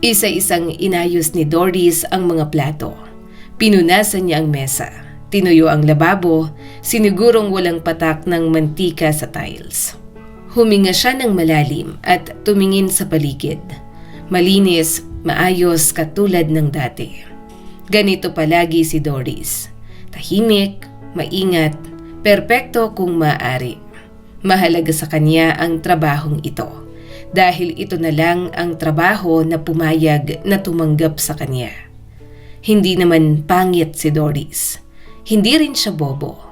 Isa-isang inayos ni Doris ang mga plato. Pinunasan niya ang mesa. Tinuyo ang lababo, sinigurong walang patak ng mantika sa tiles. Huminga siya ng malalim at tumingin sa paligid. Malinis, maayos katulad ng dati. Ganito palagi si Doris. Tahimik, maingat, perpekto kung maaari. Mahalaga sa kanya ang trabahong ito. Dahil ito na lang ang trabaho na pumayag na tumanggap sa kanya. Hindi naman pangit si Doris. Hindi rin siya bobo.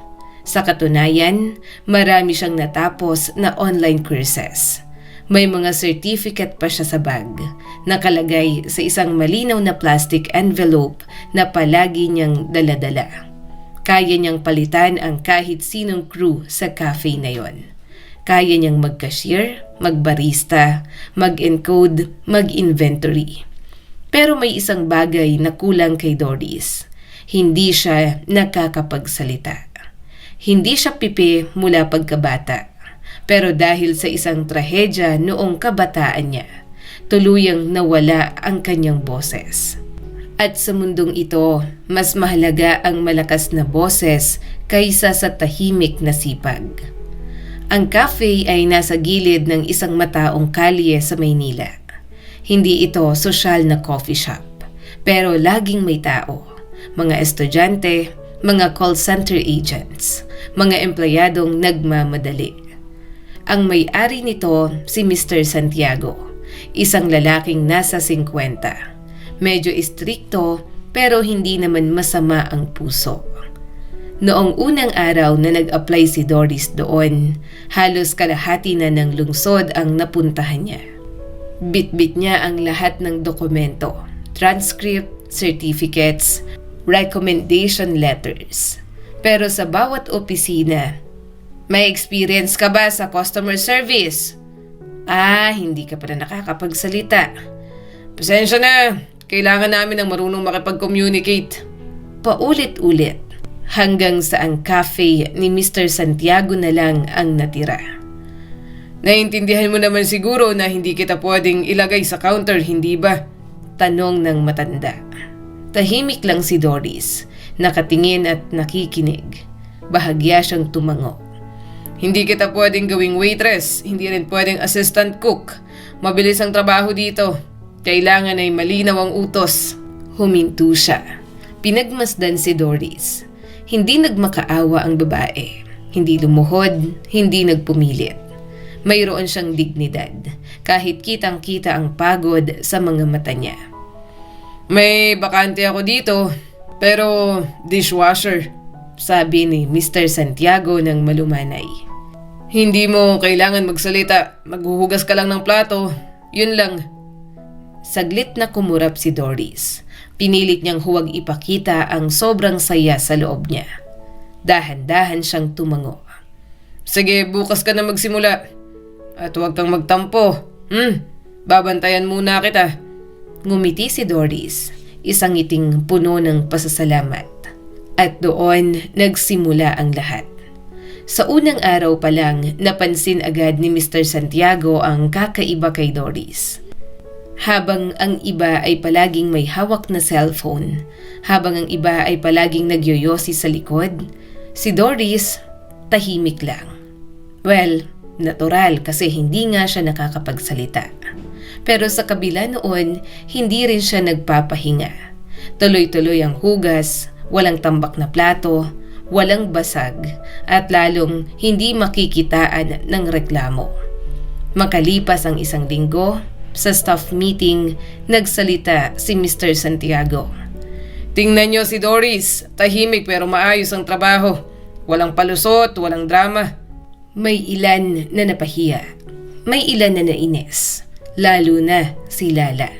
Sa katunayan, marami siyang natapos na online courses. May mga certificate pa siya sa bag, nakalagay sa isang malinaw na plastic envelope na palagi niyang daladala. Kaya niyang palitan ang kahit sinong crew sa cafe na yon. Kaya niyang mag-cashier, mag-barista, mag-encode, mag-inventory. Pero may isang bagay na kulang kay Doris. Hindi siya nakakapagsalita. Hindi siya pipi mula pagkabata. Pero dahil sa isang trahedya noong kabataan niya, tuluyang nawala ang kanyang boses. At sa mundong ito, mas mahalaga ang malakas na boses kaysa sa tahimik na sipag. Ang cafe ay nasa gilid ng isang mataong kalye sa Maynila. Hindi ito sosyal na coffee shop, pero laging may tao. Mga estudyante, mga call center agents, mga empleyadong nagmamadali. Ang may-ari nito si Mr. Santiago, isang lalaking nasa 50. Medyo istrikto pero hindi naman masama ang puso. Noong unang araw na nag-apply si Doris doon, halos kalahati na ng lungsod ang napuntahan niya. Bit-bit niya ang lahat ng dokumento, transcript, certificates, recommendation letters. Pero sa bawat opisina, may experience ka ba sa customer service? Hindi ka pa na nakakapagsalita. Pasensya na, kailangan namin ng marunong makipag-communicate. Paulit-ulit. Hanggang sa ang cafe ni Mr. Santiago na lang ang natira. Naiintindihan mo naman siguro na hindi kita pwedeng ilagay sa counter, hindi ba? Tanong ng matanda. Tahimik lang si Doris, nakatingin at nakikinig. Bahagya siyang tumango. Hindi kita pwedeng gawing waitress, hindi rin pwedeng assistant cook. Mabilis ang trabaho dito. Kailangan ay malinaw ang utos. Huminto siya. Pinagmasdan si Doris. Hindi nagmakaawa ang babae. Hindi lumuhod, hindi nagpumilit. Mayroon siyang dignidad, kahit kitang-kita ang pagod sa mga mata niya. May bakante ako dito, pero dishwasher, sabi ni Mr. Santiago ng malumanay. Hindi mo kailangan magsalita, maghuhugas ka lang ng plato, yun lang. Saglit na kumurap si Doris. Pinilit niyang huwag ipakita ang sobrang saya sa loob niya. Dahan-dahan siyang tumango. Sige, bukas ka na magsimula. At huwag kang magtampo. Babantayan muna kita. Ngumiti si Doris, isang ngiting puno ng pasasalamat. At doon nagsimula ang lahat. Sa unang araw pa lang, napansin agad ni Mr. Santiago ang kakaiba kay Doris. Habang ang iba ay palaging may hawak na cellphone, habang ang iba ay palaging nagyoyosi sa likod, si Doris tahimik lang. Well, natural kasi hindi nga siya nakakapagsalita. Pero sa kabila noon, hindi rin siya nagpapahinga. Tuloy-tuloy ang hugas, walang tambak na plato, walang basag, at lalong hindi makikitaan ng reklamo. Makalipas ang isang linggo, sa staff meeting, nagsalita si Mr. Santiago. Tingnan niyo si Doris, tahimik pero maayos ang trabaho. Walang palusot, walang drama. May ilan na napahiya. May ilan na nainis. Lalo na si Lala.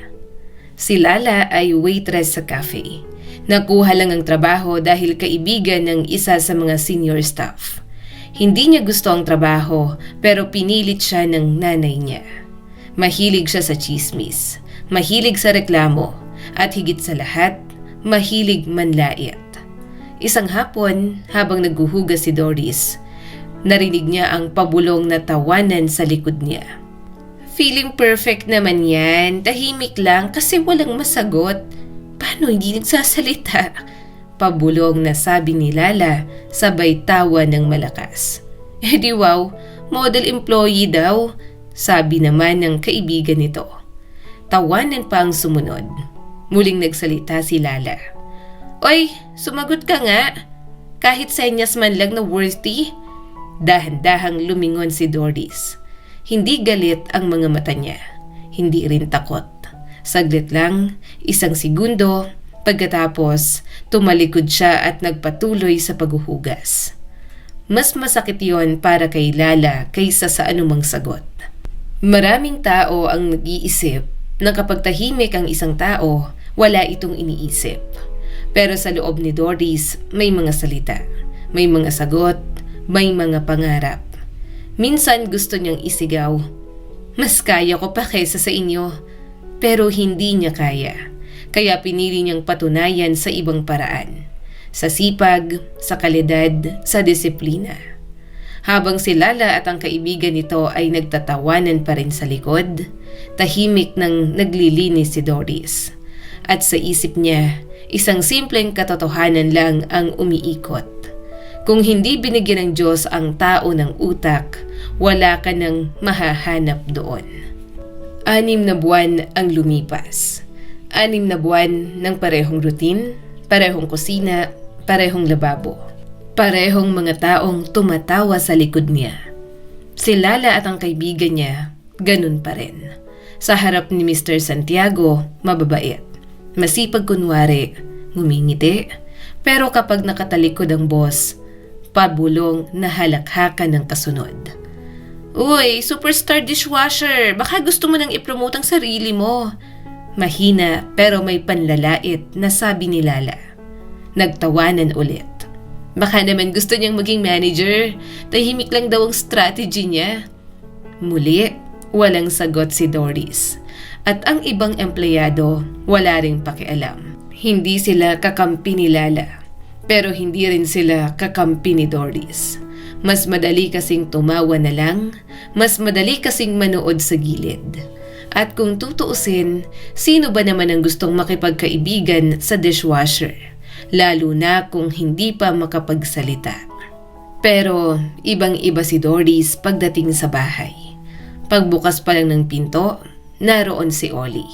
Si Lala ay waitress sa cafe. Nakuha lang ang trabaho dahil kaibigan ng isa sa mga senior staff. Hindi niya gusto ang trabaho pero pinilit siya ng nanay niya. Mahilig siya sa chismis, mahilig sa reklamo, at higit sa lahat, mahilig manlait. Isang hapon, habang naghuhugas si Doris, narinig niya ang pabulong na tawanan sa likod niya. Feeling perfect naman yan. Tahimik lang kasi walang masagot. Paano hindi nagsasalita? Pabulong na sabi ni Lala sabay tawa ng malakas. Di wow, model employee daw, sabi naman ng kaibigan nito. Tawanan pa ang sumunod. Muling nagsalita si Lala. Oy, sumagot ka nga. Kahit senyas man lang na worthy. Dahan-dahang lumingon si Doris. Hindi galit ang mga mata niya. Hindi rin takot. Saglit lang, 1 segundo, pagkatapos tumalikod siya at nagpatuloy sa paghuhugas. Mas masakit yon para kay Lala kaysa sa anumang sagot. Maraming tao ang nag-iisip na kapag tahimik ang isang tao, wala itong iniisip. Pero sa loob ni Doris, may mga salita, may mga sagot, may mga pangarap. Minsan gusto niyang isigaw, mas kaya ko pa kaysa sa inyo. Pero hindi niya kaya. Kaya pinili niyang patunayan sa ibang paraan. Sa sipag, sa kalidad, sa disiplina. Habang si Lala at ang kaibigan nito ay nagtatawanan pa rin sa likod, tahimik nang naglilinis si Doris. At sa isip niya, isang simpleng katotohanan lang ang umiikot. Kung hindi binigyan ng Diyos ang tao ng utak, wala ka nang mahahanap doon. 6 na buwan ang lumipas. 6 na buwan ng parehong routine, parehong kusina, parehong lababo. Parehong mga taong tumatawa sa likod niya. Si Lala at ang kaibigan niya, ganun pa rin. Sa harap ni Mr. Santiago, mababait. Masipag kunwari, ngumingiti. Pero kapag nakatalikod ang boss, pabulong na halakhakan ng kasunod. Uy, superstar dishwasher, baka gusto mo nang ipromote ang sarili mo. Mahina pero may panlalait na sabi ni Lala. Nagtawanan ulit. Baka naman gusto niyang maging manager, tahimik lang daw ang strategy niya. Muli, walang sagot si Doris. At ang ibang empleyado, wala ring pakialam. Hindi sila kakampi ni Lala, pero hindi rin sila kakampi ni Doris. Mas madali kasing tumawa na lang, mas madali kasing manood sa gilid. At kung tutuusin, sino ba naman ang gustong makipagkaibigan sa dishwasher? Lalo na kung hindi pa makapagsalita. Pero ibang-iba si Doris pagdating sa bahay. Pagbukas pa lang ng pinto, naroon si Oli.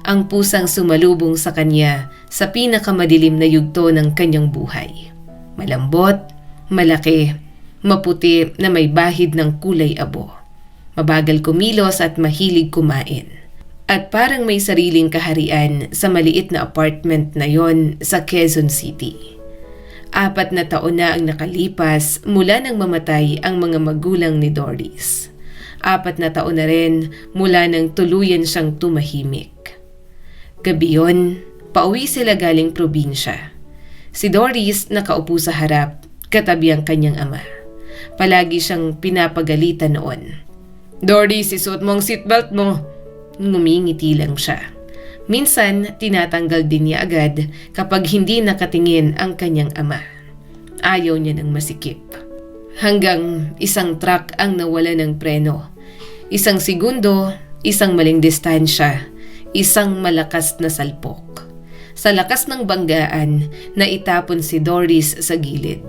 Ang pusang sumalubong sa kanya sa pinakamadilim na yugto ng kanyang buhay. Malambot, malaki, maputi na may bahid ng kulay abo. Mabagal kumilos at mahilig kumain. At parang may sariling kaharian sa maliit na apartment na yon sa Quezon City. 4 na taon na ang nakalipas mula nang mamatay ang mga magulang ni Doris. 4 na taon na rin mula nang tuluyan siyang tumahimik. Gabi yon, pauwi sila galing probinsya. Si Doris nakaupo sa harap, katabi ang kanyang ama. Palagi siyang pinapagalitan noon. Doris, isuot mo ang seatbelt mo. Ngumingiti lang siya. Minsan, tinatanggal din niya agad kapag hindi nakatingin ang kanyang ama. Ayaw niya ng masikip. Hanggang isang truck ang nawala ng preno. 1 segundo, isang maling distansya, isang malakas na salpok. Sa lakas ng banggaan, naitapon si Doris sa gilid.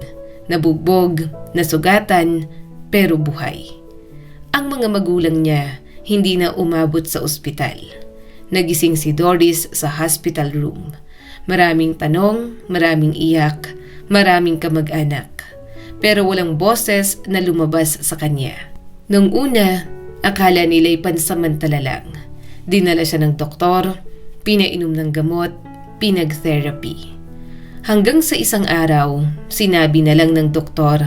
Nabugbog, nasugatan, pero buhay. Ang mga magulang niya hindi na umabot sa ospital. Nagising si Doris sa hospital room. Maraming tanong, maraming iyak, maraming kamag-anak. Pero walang boses na lumabas sa kanya. Nung una, akala nila'y pansamantala lang. Dinala siya ng doktor, pinainom ng gamot, pinag-therapy. Hanggang sa isang araw, sinabi na lang ng doktor,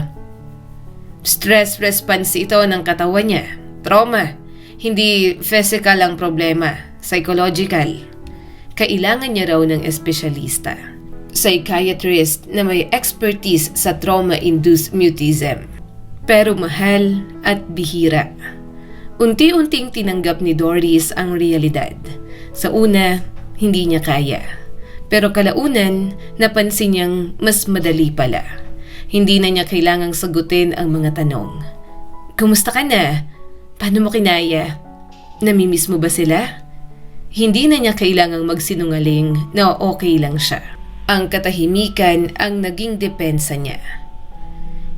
stress response ito ng katawan niya, trauma. Hindi physical ang problema, psychological. Kailangan niya raw ng espesyalista, psychiatrist na may expertise sa trauma-induced mutism. Pero mahal at bihira. Unti-unting tinanggap ni Doris ang realidad. Sa una, hindi niya kaya. Pero kalaunan, napansin niyang mas madali pala. Hindi na niya kailangang sagutin ang mga tanong. Kumusta ka na? Paano mo kinaya? Namimiss mo ba sila? Hindi na niya kailangang magsinungaling na okay lang siya. Ang katahimikan ang naging depensa niya.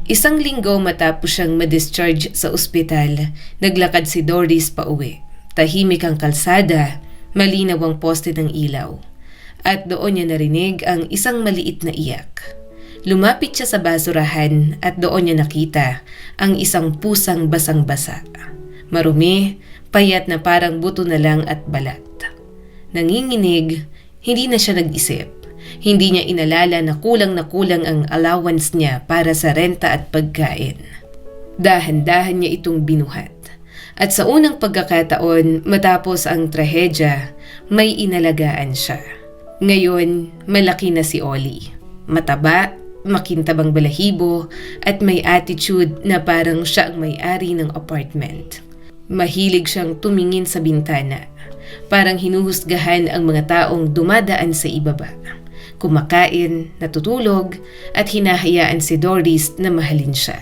Isang linggo matapos siyang ma-discharge sa ospital, naglakad si Doris pauwi. Tahimik ang kalsada, malinaw ang poste ng ilaw. At doon niya narinig ang isang maliit na iyak. Lumapit siya sa basurahan at doon niya nakita ang isang pusang basang-basa. Marumi, payat na parang buto na lang at balat. Nanginginig, hindi na siya nag-isip. Hindi niya inalala na kulang ang allowance niya para sa renta at pagkain. Dahan-dahan niya itong binuhat. At sa unang pagkakataon, matapos ang trahedya, may inalagaan siya. Ngayon, malaki na si Ollie. Mataba, makintabang balahibo, at may attitude na parang siya ang may-ari ng apartment. Mahilig siyang tumingin sa bintana. Parang hinuhusgahan ang mga taong dumadaan sa ibaba. Kumakain, natutulog, at hinahayaan si Doris na mahalin siya.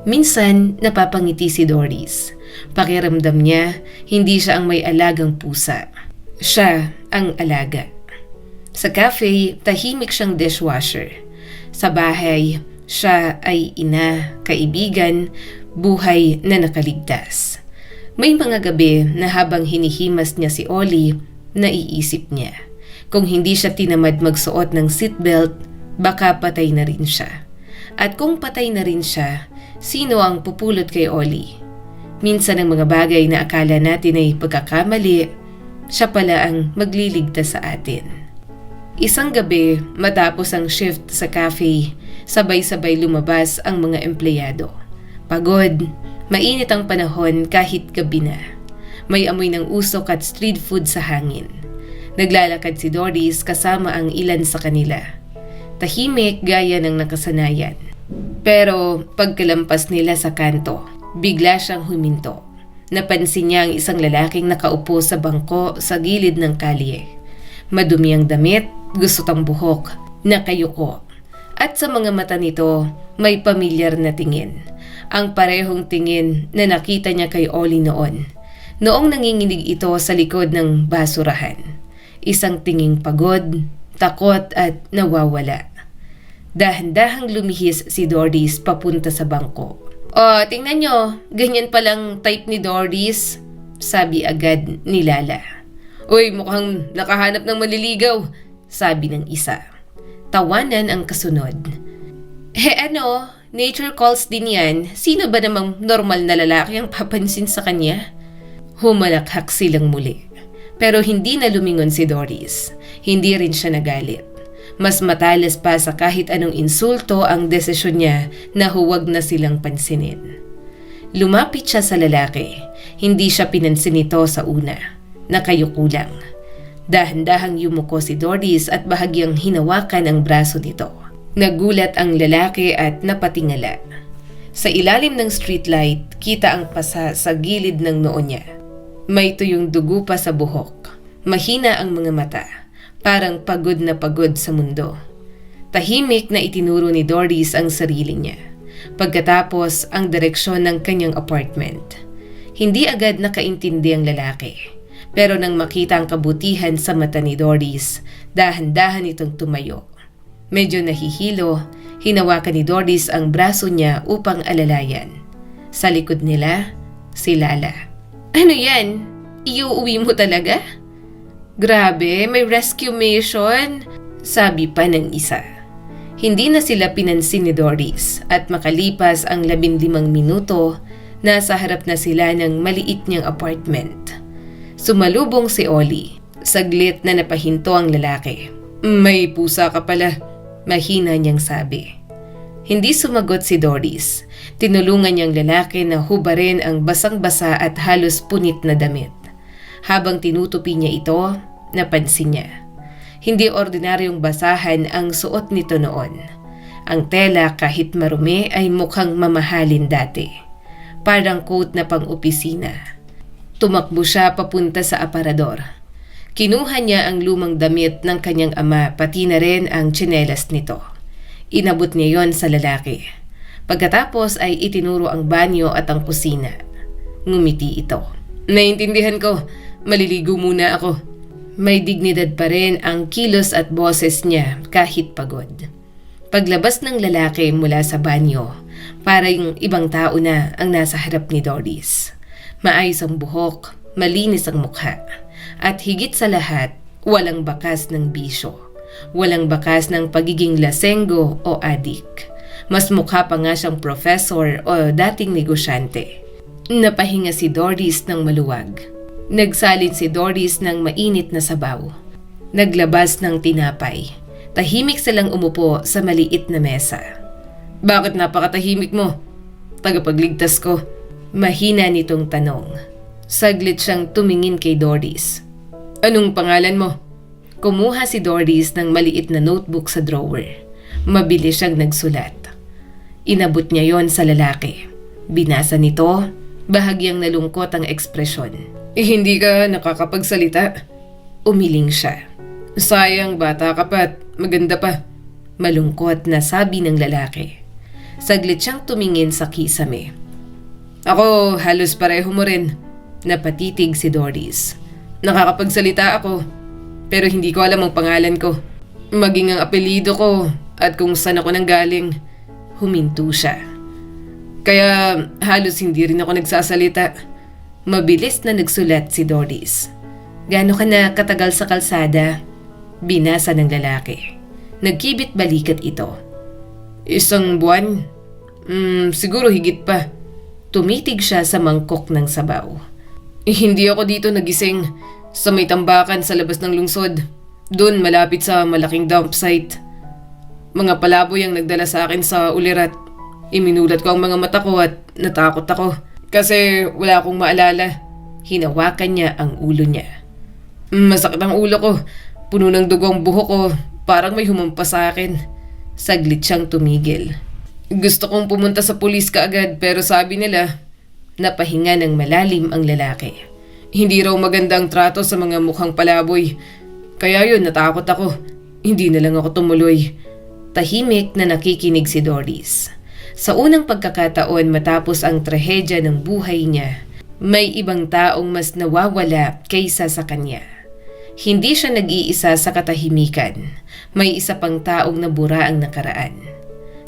Minsan, napapangiti si Doris. Pakiramdam niya, hindi siya ang may alagang pusa. Siya ang alaga. Sa cafe, tahimik siyang dishwasher. Sa bahay, siya ay ina, kaibigan, buhay na nakaligtas. May mga gabi na habang hinihimas niya si Ollie, naiisip niya. Kung hindi siya tinamad magsuot ng seatbelt, baka patay na rin siya. At kung patay na rin siya, sino ang pupulot kay Ollie? Minsan ang mga bagay na akala natin ay pagkakamali, siya pala ang magliligtas sa atin. Isang gabi, matapos ang shift sa cafe, sabay-sabay lumabas ang mga empleyado. Pagod, mainit ang panahon kahit gabi na. May amoy ng usok at street food sa hangin. Naglalakad si Doris kasama ang ilan sa kanila. Tahimik gaya ng nakasanayan. Pero pagkalampas nila sa kanto, bigla siyang huminto. Napansin niya ang isang lalaking nakaupo sa bangko sa gilid ng kalye. Madumi ang damit, gusot ang buhok, nakayuko. At sa mga mata nito, may pamilyar na tingin. Ang parehong tingin na nakita niya kay Ollie noon. Noong nanginginig ito sa likod ng basurahan. Isang tinging pagod, takot at nawawala. Dahan-dahang lumihis si Doris papunta sa bangko. "Oh, tingnan nyo, ganyan palang type ni Doris," sabi agad ni Lala. "Uy, mukhang nakahanap ng maliligaw," sabi ng isa. Tawanan ang kasunod. Ano, nature calls din yan. Sino ba namang normal na lalaki ang papansin sa kanya?" Humalakhak silang muli. Pero hindi na lumingon si Doris. Hindi rin siya nagalit. Mas matalas pa sa kahit anong insulto ang desisyon niya na huwag na silang pansinin. Lumapit siya sa lalaki. Hindi siya pinansin nito sa una. Nakayuko lang. Dahan-dahang yumuko si Doris at bahagyang hinawakan ang braso nito. Nagulat ang lalaki at napatingala. Sa ilalim ng streetlight, kita ang pasa sa gilid ng noo niya. May tuyong dugo pa sa buhok. Mahina ang mga mata. Parang pagod na pagod sa mundo. Tahimik na itinuro ni Doris ang sarili niya. Pagkatapos ang direksyon ng kanyang apartment. Hindi agad nakaintindi ang lalaki. Pero nang makita ang kabutihan sa mata ni Doris, dahan-dahan itong tumayo. Medyo nahihilo, hinawakan ni Doris ang braso niya upang alalayan. Sa likod nila, si Lala. "Ano yan? Iuuwi mo talaga?" "Grabe, may rescue mission," sabi pa ng isa. Hindi na sila pinansin ni Doris at makalipas ang 15 minuto, nasa harap na sila ng maliit niyang apartment. Sumalubong si Ollie. Saglit na napahinto ang lalaki. "May pusa ka pala," mahina niyang sabi. Hindi sumagot si Doris. Tinulungan niyang lalaki na hubarin ang basang-basa at halos punit na damit. Habang tinutupi niya ito, napansin niya. Hindi ordinaryong basahan ang suot nito noon. Ang tela kahit marumi ay mukhang mamahalin dati. Parang coat na pang-opisina. Tumakbo siya papunta sa aparador. Kinuha niya ang lumang damit ng kanyang ama pati na rin ang tsinelas nito. Inabot niya yon sa lalaki. Pagkatapos ay itinuro ang banyo at ang kusina. Ngumiti ito. Naintindihan ko. Maliligo muna ako. May dignidad pa rin ang kilos at boses niya kahit pagod. Paglabas ng lalaki mula sa banyo, parang ibang tao na ang nasa harap ni Doris. Maayos ang buhok, malinis ang mukha, at higit sa lahat, walang bakas ng bisyo. Walang bakas ng pagiging lasenggo o adik. Mas mukha pa nga siyang professor o dating negosyante. Napahinga si Doris ng maluwag. Nagsalin si Doris ng mainit na sabaw. Naglabas ng tinapay. Tahimik silang umupo sa maliit na mesa. Bakit napakatahimik mo? Tagapagligtas ko. Mahina nitong tanong. Saglit siyang tumingin kay Doris. Anong pangalan mo? Kumuha si Doris ng maliit na notebook sa drawer. Mabilis siyang nagsulat. Inabot niya yon sa lalaki. Binasa nito, bahagyang nalungkot ang ekspresyon. Hindi ka nakakapagsalita. Umiling siya. Sayang, bata ka pa at maganda pa. Malungkot na sabi ng lalaki. Saglit siyang tumingin sa kisame. Ako, halos pareho mo rin. Napatitig si Doris. Nakakapagsalita ako, pero hindi ko alam ang pangalan ko. Maging ang apelido ko at kung saan ako nanggaling. Huminto siya. Kaya halos hindi rin ako nagsasalita. Mabilis na nagsulat si Doris. Gaano ka na katagal sa kalsada? Binasa ng lalaki. Nagkibit balikat ito. 1 buwan? Siguro higit pa. Tumitig siya sa mangkok ng sabaw. Hindi ako dito nagising sa may tambakan sa labas ng lungsod. Doon malapit sa malaking dump site. Mga palaboy ang nagdala sa akin sa ulirat. Iminulat ko ang mga mata ko at natakot ako. Kasi wala akong maalala. Hinawakan niya ang ulo niya. Masakit ang ulo ko. Puno ng dugo ang buhok ko. Parang may humampas sa akin. Saglit siyang tumigil. Gusto kong pumunta sa pulis kaagad pero sabi nila, napahinga ng malalim ang lalaki. Hindi raw maganda ang trato sa mga mukhang palaboy. Kaya yun, natakot ako. Hindi na lang ako tumuloy. Tahimik na nakikinig si Doris. Sa unang pagkakataon matapos ang trahedya ng buhay niya, may ibang taong mas nawawala kaysa sa kanya. Hindi siya nag-iisa sa katahimikan. May isa pang taong nabura ang nakaraan.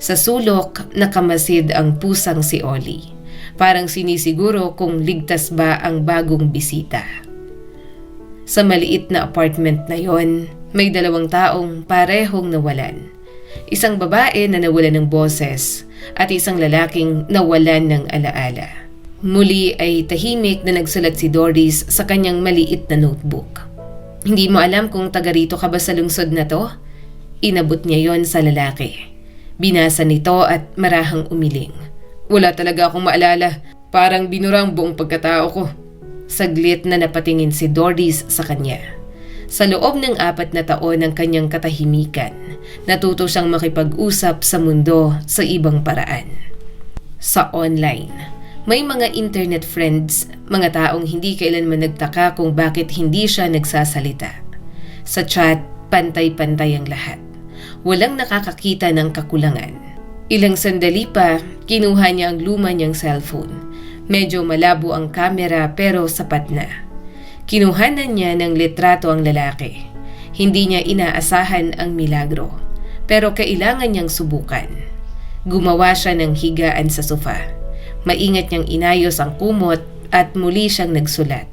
Sa sulok, nakamasid ang pusang si Oli. Parang sinisiguro kung ligtas ba ang bagong bisita. Sa maliit na apartment na yon, may 2 taong parehong nawalan. Isang babae na nawalan ng boses at isang lalaking nawalan ng alaala. Muli ay tahimik na nagsulat si Doris sa kanyang maliit na notebook. Hindi mo alam kung taga rito ka ba sa lungsod na to? Inabot niya yon sa lalaki. Binasa nito at marahang umiling. Wala talaga akong maalala. Parang binura ang buong pagkatao ko. Saglit na napatingin si Doris sa kanya. Sa loob ng 4 na taon ng kanyang katahimikan, natuto siyang makipag-usap sa mundo sa ibang paraan. Sa online, may mga internet friends, mga taong hindi kailanman nagtaka kung bakit hindi siya nagsasalita. Sa chat, pantay-pantay ang lahat. Walang nakakakita ng kakulangan. Ilang sandali pa, kinuha niya ang luma niyang cellphone. Medyo malabo ang kamera pero sapat na. Kinuhanan niya ng litrato ang lalaki. Hindi niya inaasahan ang milagro, pero kailangan niyang subukan. Gumawa siya ng higaan sa sofa. Maingat niyang inayos ang kumot at muli siyang nagsulat.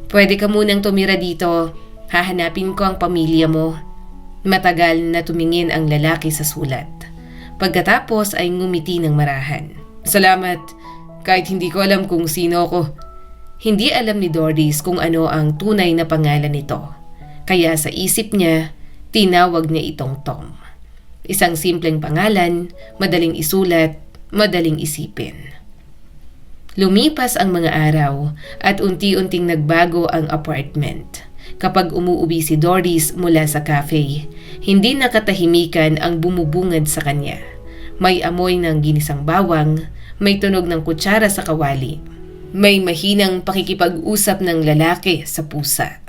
Pwede ka munang tumira dito. Hahanapin ko ang pamilya mo. Matagal na tumingin ang lalaki sa sulat. Pagkatapos ay ngumiti ng marahan. Salamat, kahit hindi ko alam kung sino ako. Hindi alam ni Doris kung ano ang tunay na pangalan nito. Kaya sa isip niya, tinawag niya itong Tom. Isang simpleng pangalan, madaling isulat, madaling isipin. Lumipas ang mga araw at unti-unting nagbago ang apartment. Kapag umuuwi si Doris mula sa cafe, hindi nakatahimikan ang bumubungad sa kanya. May amoy ng ginisang bawang, may tunog ng kutsara sa kawali. May mahinang pakikipag-usap ng lalaki sa pusa.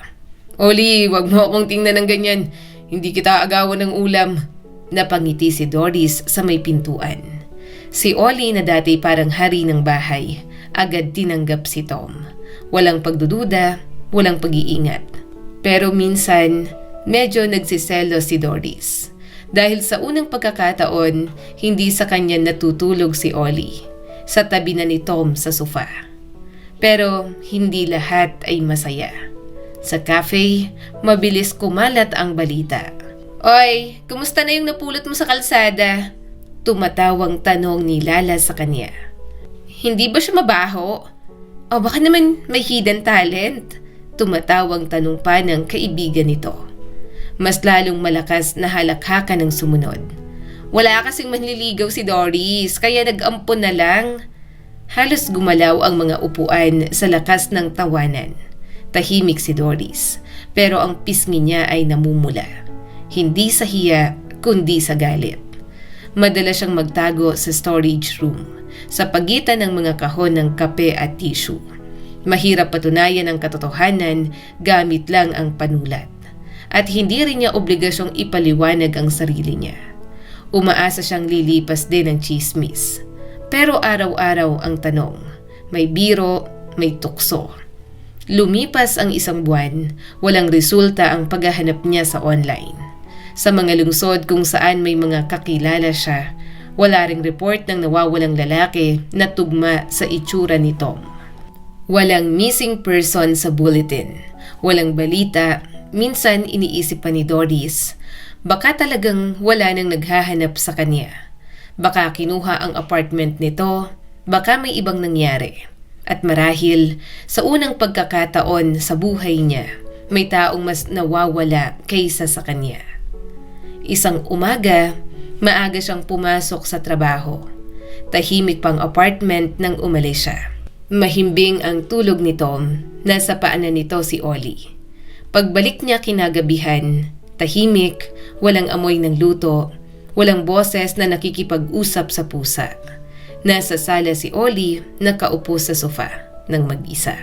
Oli, wag mo akong tingnan ng ganyan. Hindi kita agawan ng ulam. Napangiti si Doris sa may pintuan. Si Oli na dati parang hari ng bahay, agad tinanggap si Tom. Walang pagdududa, walang pag-iingat. Pero minsan, medyo nagsiselo si Doris. Dahil sa unang pagkakataon, hindi sa kanya natutulog si Ollie. Sa tabi na ni Tom sa sofa. Pero hindi lahat ay masaya. Sa cafe, mabilis kumalat ang balita. "Oy, kumusta na yung napulot mo sa kalsada?" Tumatawang tanong ni Lala sa kanya. "Hindi ba siya mabaho? O baka naman may hidden talent?" Tumatawang tanong pa ng kaibigan nito. Mas lalong malakas na halakhakan ng sumunod. "Wala kasing manliligaw si Doris, kaya nag-ampon na lang." Halos gumalaw ang mga upuan sa lakas ng tawanan. Tahimik si Doris, pero ang pisngi niya ay namumula. Hindi sa hiya, kundi sa galit. Madalas siyang magtago sa storage room, sa pagitan ng mga kahon ng kape at tissue. Mahirap patunayan ang katotohanan gamit lang ang panulat. At hindi rin niya obligasyong ipaliwanag ang sarili niya. Umaasa siyang lilipas din ng chismis. Pero araw-araw ang tanong, may biro, may tukso. Lumipas ang isang buwan, walang resulta ang paghahanap niya sa online. Sa mga lungsod kung saan may mga kakilala siya, wala ring report ng nawawalang lalaki na tugma sa itsura ni Tom. Walang missing person sa bulletin, walang balita. Minsan iniisip pa ni Doris, baka talagang wala nang naghahanap sa kanya. Baka kinuha ang apartment nito, baka may ibang nangyari. At marahil, sa unang pagkakataon sa buhay niya, may taong mas nawawala kaysa sa kanya. Isang umaga, maaga siyang pumasok sa trabaho. Tahimik pang apartment nang umalis siya. Mahimbing ang tulog ni Tom, nasa paanan nito si Ollie. Pagbalik niya kinagabihan, tahimik, walang amoy ng luto, walang boses na nakikipag-usap sa pusa. Nasa sala si Ollie, nakaupo sa sofa, nang mag-isa.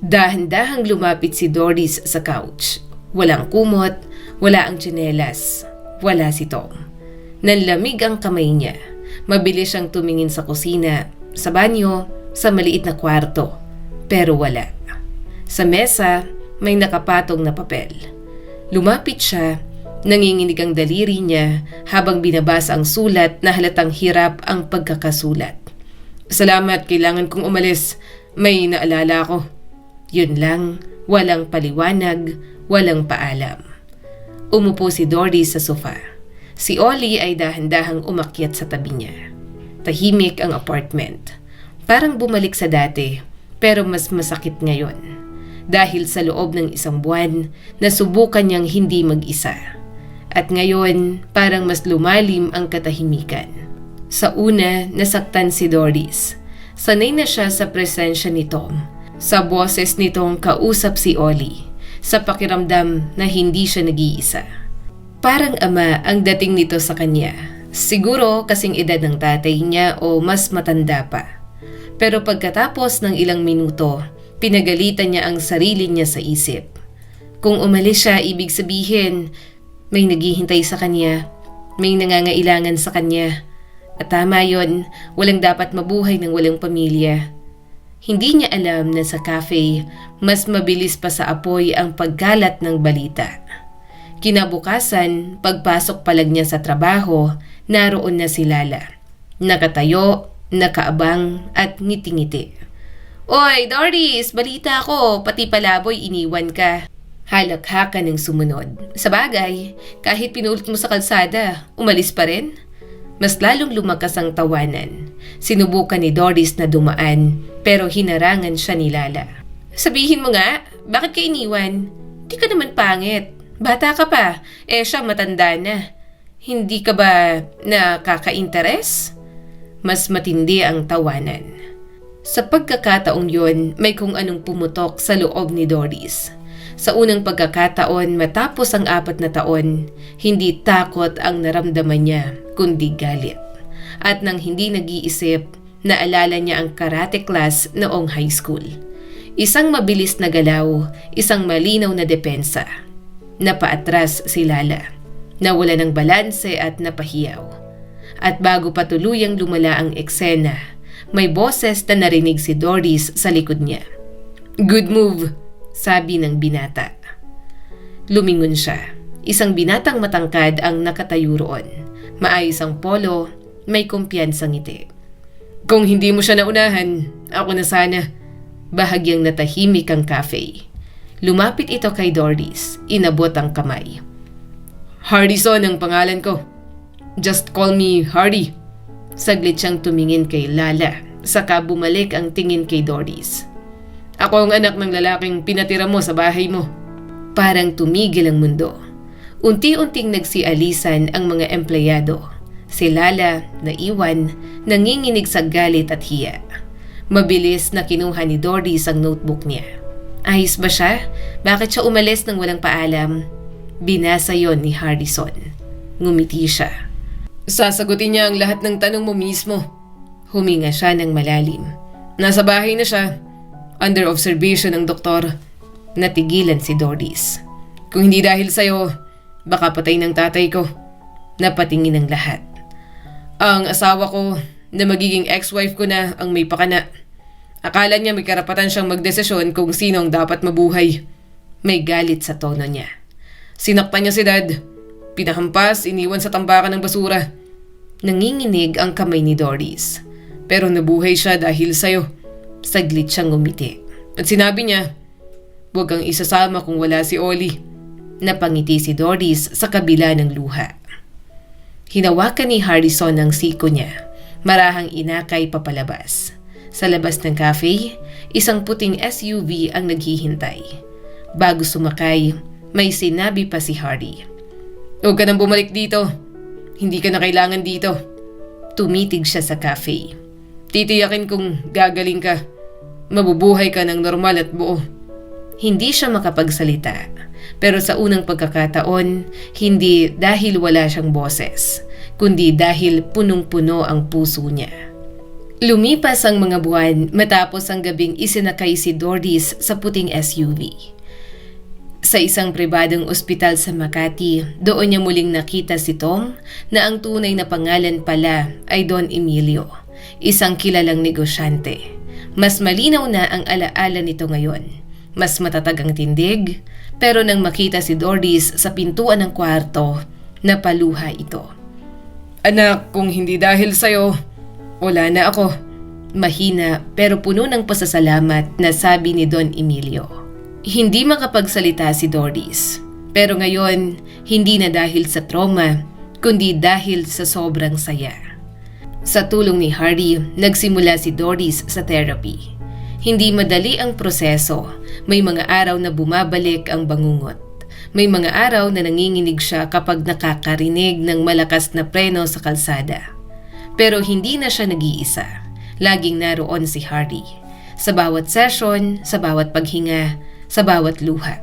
Dahan-dahang lumapit si Doris sa couch. Walang kumot, wala ang tsinelas, wala si Tom. Nanlamig ang kamay niya. Mabilis siyang tumingin sa kusina, sa banyo, sa maliit na kwarto. Pero wala. Sa mesa, may nakapatong na papel. Lumapit siya, nanginginig ang daliri niya habang binabasa ang sulat na halatang hirap ang pagkakasulat. "Salamat, kailangan kong umalis. May naalala ko." Yun lang, walang paliwanag, walang paalam. Umupo si Doris sa sofa. Si Ollie ay dahan-dahang umakyat sa tabi niya. Tahimik ang apartment. Parang bumalik sa dati, pero mas masakit ngayon. Dahil sa loob ng isang buwan, nasubukan niyang hindi mag-isa. At ngayon, parang mas lumalim ang katahimikan. Sa una, nasaktan si Doris. Sanay na siya sa presensya ni Tom. Sa boses nitong kausap si Ollie. Sa pakiramdam na hindi siya nag-iisa. Parang ama ang dating nito sa kanya. Siguro kasing edad ng tatay niya o mas matanda pa. Pero pagkatapos ng ilang minuto, pinagalitan niya ang sarili niya sa isip. Kung umalis siya, ibig sabihin, may naghihintay sa kanya, may nangangailangan sa kanya. At tama yon, walang dapat mabuhay ng walang pamilya. Hindi niya alam na sa cafe, mas mabilis pa sa apoy ang pagkalat ng balita. Kinabukasan, pagpasok palag niya sa trabaho, naroon na si Lala. Nakatayo, nakaabang at ngiti-ngiti. "Oy, Doris, balita ko, pati palaboy iniwan ka." Halakhakan ng sumunod. Sa bagay, kahit pinulit mo sa kalsada, umalis pa rin? Mas lalong lumakas ang tawanan. Sinubukan ni Doris na dumaan, pero hinarangan siya ni Lala. "Sabihin mo nga, bakit ka iniwan? Di ka naman pangit. Bata ka pa, siya matanda na. Hindi ka ba nakaka-interes?" Mas matindi ang tawanan. Sa pagkakataong yun, may kung anong pumutok sa loob ni Doris. Sa unang pagkakataon matapos ang 4 na taon, hindi takot ang naramdaman niya, kundi galit. At nang hindi nag-iisip, naalala niya ang karate class noong high school. Isang mabilis na galaw, isang malinaw na depensa. Napaatras si Lala. Nawala ng balanse at napahiyaw. At bago pa tuluyang lumala ang eksena, may boses na narinig si Doris sa likod niya. Good move, sabi ng binata. Lumingon siya. Isang binatang matangkad ang nakatayo roon. Maayos ang polo, may kumpiyansang ngiti. Kung hindi mo siya naunahan, ako na sana. Bahagyang natahimik ang cafe. Lumapit ito kay Doris, inabot ang kamay. Hardison ang pangalan ko. Just call me Hardy. Saglit siyang tumingin kay Lala, saka bumalik ang tingin kay Doris. Ako ang anak ng lalaking pinatira mo sa bahay mo. Parang tumigil ang mundo. Unti-unting nagsialisan ang mga empleyado. Si Lala, naiwan, nanginginig sa galit at hiya. Mabilis na kinuha ni Doris ang notebook niya. Ayos ba siya? Bakit siya umalis nang walang paalam? Binasa yon ni Hardison. Ngumiti siya. Sasagutin niya ang lahat ng tanong mo mismo. Huminga siya ng malalim. Nasa bahay na siya. Under observation ng doktor. Natigilan si Doris. Kung hindi dahil sa'yo, baka patay ng tatay ko. Napatingin ang lahat. Ang asawa ko na magiging ex-wife ko na ang may pakana. Akala niya may karapatan siyang magdesisyon kung sino ang dapat mabuhay. May galit sa tono niya. Sinaktan niya si Dad. Pinahampas, iniwan sa tambakan ng basura. Nanginginig ang kamay ni Doris. Pero nabuhay siya dahil sa'yo. Saglit siyang ngumiti. At sinabi niya, huwag kang isasama kung wala si Oli. Napangiti si Doris sa kabila ng luha. Hinawakan ni Harrison ang siko niya. Marahang inakay papalabas. Sa labas ng cafe, isang puting SUV ang naghihintay. Bago sumakay, may sinabi pa si Hardy. Huwag ka nang bumalik dito. Hindi ka na kailangan dito. Tumitig siya sa cafe. Titiyakin kung gagaling ka. Mabubuhay ka ng normal at buo. Hindi siya makapagsalita. Pero sa unang pagkakataon, hindi dahil wala siyang boses, kundi dahil punong-puno ang puso niya. Lumipas ang mga buwan matapos ang gabing isinakay si Doris sa puting SUV. Sa isang pribadong ospital sa Makati, doon niya muling nakita si Tom na ang tunay na pangalan pala ay Don Emilio, isang kilalang negosyante. Mas malinaw na ang alaala nito ngayon. Mas matatag ang tindig, pero nang makita si Doris sa pintuan ng kwarto, napaluha ito. Anak, kung hindi dahil sa'yo, wala na ako. Mahina pero puno ng pasasalamat na sabi ni Don Emilio. Hindi makapagsalita si Doris. Pero ngayon, hindi na dahil sa trauma, kundi dahil sa sobrang saya. Sa tulong ni Hardy, nagsimula si Doris sa therapy. Hindi madali ang proseso. May mga araw na bumabalik ang bangungot. May mga araw na nanginginig siya kapag nakakarinig ng malakas na preno sa kalsada. Pero hindi na siya nag-iisa. Laging naroon si Hardy. Sa bawat session, sa bawat paghinga, sa bawat luha.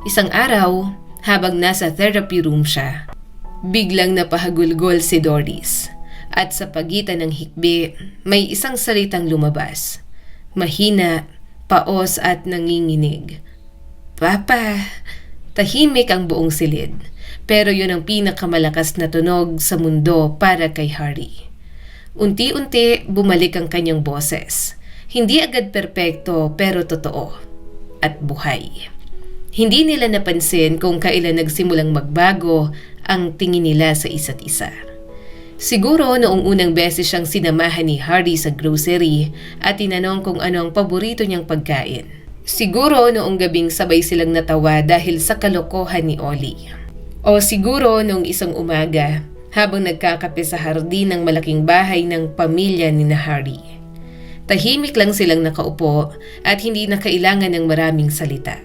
Isang araw, habang nasa therapy room siya, biglang napahagulgol si Doris. At sa pagitan ng hikbi, may isang salitang lumabas. Mahina, paos at nanginginig. Papa! Tahimik ang buong silid. Pero yun ang pinakamalakas na tunog sa mundo para kay Hardy. Unti-unti bumalik ang kanyang boses. Hindi agad perpekto pero totoo. At buhay. Hindi nila napansin kung kailan nagsimulang magbago ang tingin nila sa isa't isa. Siguro noong unang beses siyang sinamahan ni Hardy sa grocery at tinanong kung ano ang paborito niyang pagkain. Siguro noong gabing sabay silang natawa dahil sa kalokohan ni Oli. O siguro noong isang umaga habang nagkakape sa hardin ng malaking bahay ng pamilya ni Hardy. Tahimik lang silang nakaupo at hindi na kailangan ng maraming salita.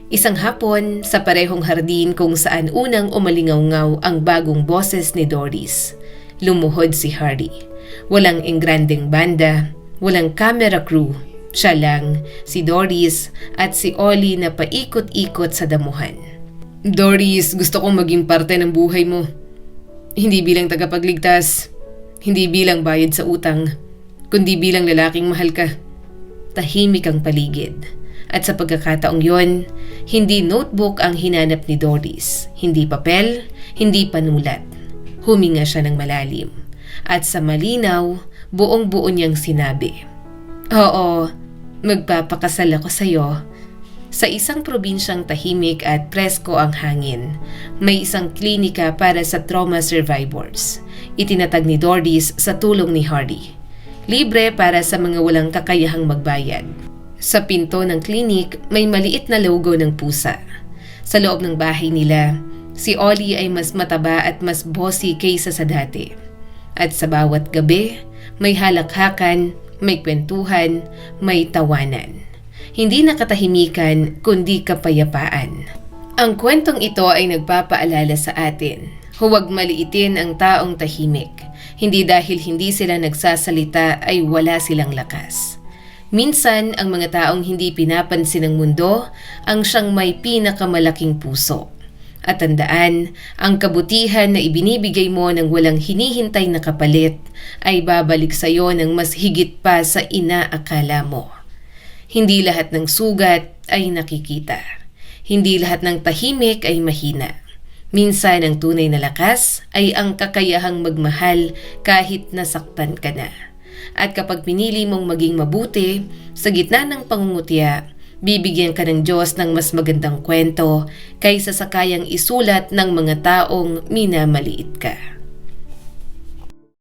Isang hapon sa parehong hardin kung saan unang umalingaw-ngaw ang bagong boses ni Doris. Lumuhod si Hardy. Walang engrandeng banda, walang camera crew. Siya lang, si Doris at si Oli na paikot-ikot sa damuhan. Doris, gusto kong maging parte ng buhay mo. Hindi bilang tagapagligtas, hindi bilang bayad sa utang, kundi bilang lalaking mahal ka. Tahimik ang paligid. At sa pagkakataong yon, hindi notebook ang hinanap ni Doris. Hindi papel, hindi panulat. Huminga siya ng malalim. At sa malinaw, buong-buo niyang sinabi. Oo, Magpapakasal ako sa'yo. Sa isang probinsyang tahimik at presko ang hangin, may isang klinika para sa trauma survivors. Itinatag ni Doris sa tulong ni Hardy. Libre para sa mga walang kakayahang magbayad. Sa pinto ng klinik, may maliit na logo ng pusa. Sa loob ng bahay nila, si Ollie ay mas mataba at mas bossy kaysa sa dati. At sa bawat gabi, may halakhakan, may kwentuhan, may tawanan. Hindi na katahimikan, kundi kapayapaan. Ang kwentong ito ay nagpapaalala sa atin. Huwag maliitin ang taong tahimik. Hindi dahil hindi sila nagsasalita ay wala silang lakas. Minsan, ang mga taong hindi pinapansin ng mundo ang siyang may pinakamalaking puso. At tandaan, ang kabutihan na ibinibigay mo ng walang hinihintay na kapalit ay babalik sa iyo ng mas higit pa sa inaakala mo. Hindi lahat ng sugat ay nakikita. Hindi lahat ng tahimik ay mahina. Minsan ang tunay na lakas ay ang kakayahang magmahal kahit nasaktan ka na. At kapag pinili mong maging mabuti, sa gitna ng pangungutya, bibigyan ka ng Diyos ng mas magandang kwento kaysa sa kayang isulat ng mga taong minamaliit ka.